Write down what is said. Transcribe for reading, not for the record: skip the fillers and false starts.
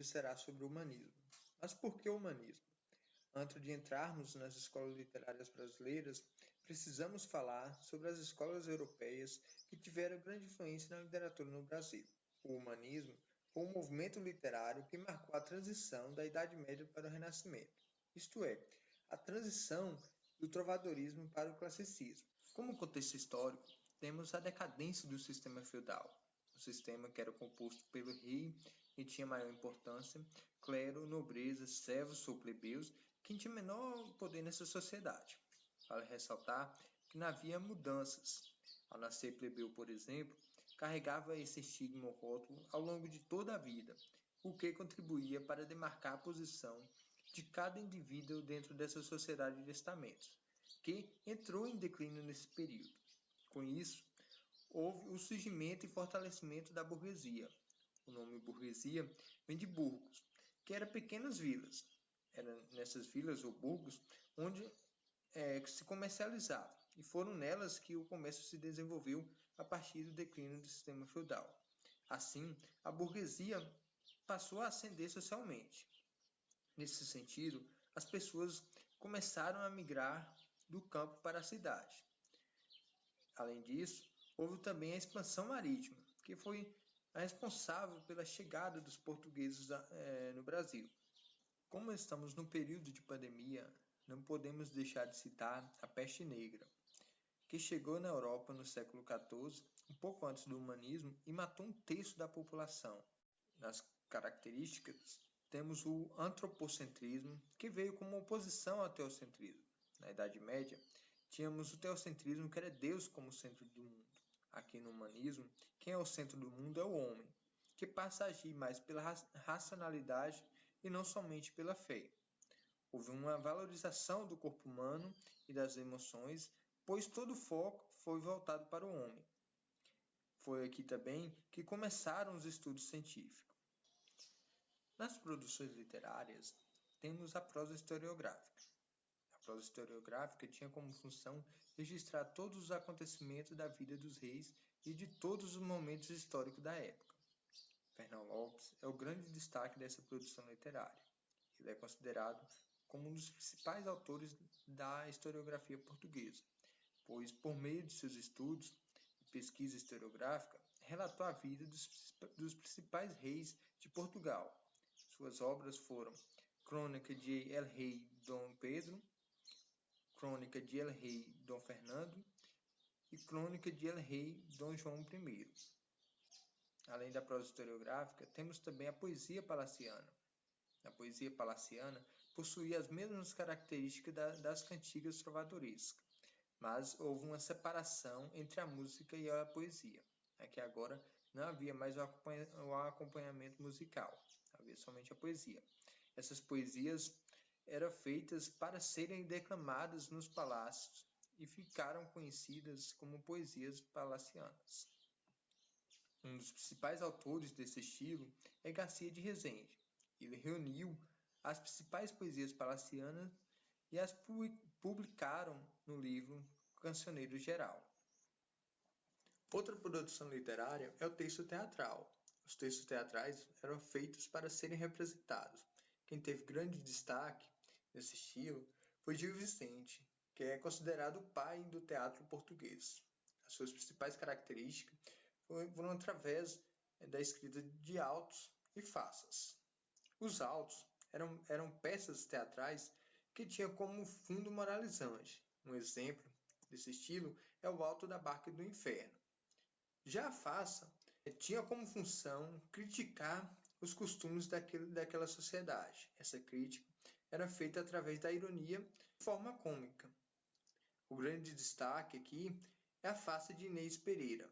será sobre o humanismo. Mas por que o humanismo? Antes de entrarmos nas escolas literárias brasileiras, precisamos falar sobre as escolas europeias que tiveram grande influência na literatura no Brasil. O humanismo foi um movimento literário que marcou a transição da Idade Média para o Renascimento, isto é, a transição do trovadorismo para o classicismo. Como contexto histórico, temos a decadência do sistema feudal, o sistema que era composto pelo rei e tinha maior importância, clero, nobreza, servos ou plebeus, quem tinha menor poder nessa sociedade. Vale ressaltar que não havia mudanças. Ao nascer plebeu, por exemplo, carregava esse estigma ou rótulo ao longo de toda a vida, o que contribuía para demarcar a posição de cada indivíduo dentro dessa sociedade de estamentos, que entrou em declínio nesse período. Com isso, houve o surgimento e fortalecimento da burguesia. O nome burguesia vem de burgos, que eram pequenas vilas. Eram nessas vilas ou burgos onde que se comercializava, e foram nelas que o comércio se desenvolveu a partir do declínio do sistema feudal. Assim, a burguesia passou a ascender socialmente. Nesse sentido, as pessoas começaram a migrar do campo para a cidade. Além disso, houve também a expansão marítima, que foi a responsável pela chegada dos portugueses no Brasil. Como estamos num período de pandemia, não podemos deixar de citar a peste negra, que chegou na Europa no século XIV, um pouco antes do humanismo, e matou um terço da população. Nas características, temos o antropocentrismo, que veio como oposição ao teocentrismo. Na Idade Média, tínhamos o teocentrismo, que era Deus como centro do mundo. Aqui no humanismo, quem é o centro do mundo é o homem, que passa a agir mais pela racionalidade e não somente pela fé. Houve uma valorização do corpo humano e das emoções, pois todo o foco foi voltado para o homem. Foi aqui também que começaram os estudos científicos. Nas produções literárias, temos a prosa historiográfica. A prosa historiográfica tinha como função registrar todos os acontecimentos da vida dos reis e de todos os momentos históricos da época. Fernão Lopes é o grande destaque dessa produção literária. Ele é considerado como um dos principais autores da historiografia portuguesa, pois, por meio de seus estudos e pesquisa historiográfica, relatou a vida dos principais reis de Portugal. Suas obras foram Crônica de El Rei Dom Pedro, Crônica de El Rei Dom Fernando e Crônica de El Rei Dom João I. Além da prosa historiográfica, temos também a poesia palaciana. A poesia palaciana possuía as mesmas características das cantigas trovadorescas, mas houve uma separação entre a música e a poesia. Aqui agora não havia mais o acompanhamento musical, havia somente a poesia. Essas poesias eram feitas para serem declamadas nos palácios e ficaram conhecidas como poesias palacianas. Um dos principais autores desse estilo é Garcia de Rezende. Ele reuniu as principais poesias palacianas e as publicaram no livro Cancioneiro Geral. Outra produção literária é o texto teatral. Os textos teatrais eram feitos para serem representados. Quem teve grande destaque nesse estilo foi Gil Vicente, que é considerado o pai do teatro português. As suas principais características foram através da escrita de autos e faças. Os autos eram peças teatrais que tinham como fundo moralizante. Um exemplo desse estilo é o Alto da Barca do Inferno. Já a farsa tinha como função criticar os costumes daquela sociedade. Essa crítica era feita através da ironia de forma cômica. O grande destaque aqui é a farsa de Inês Pereira,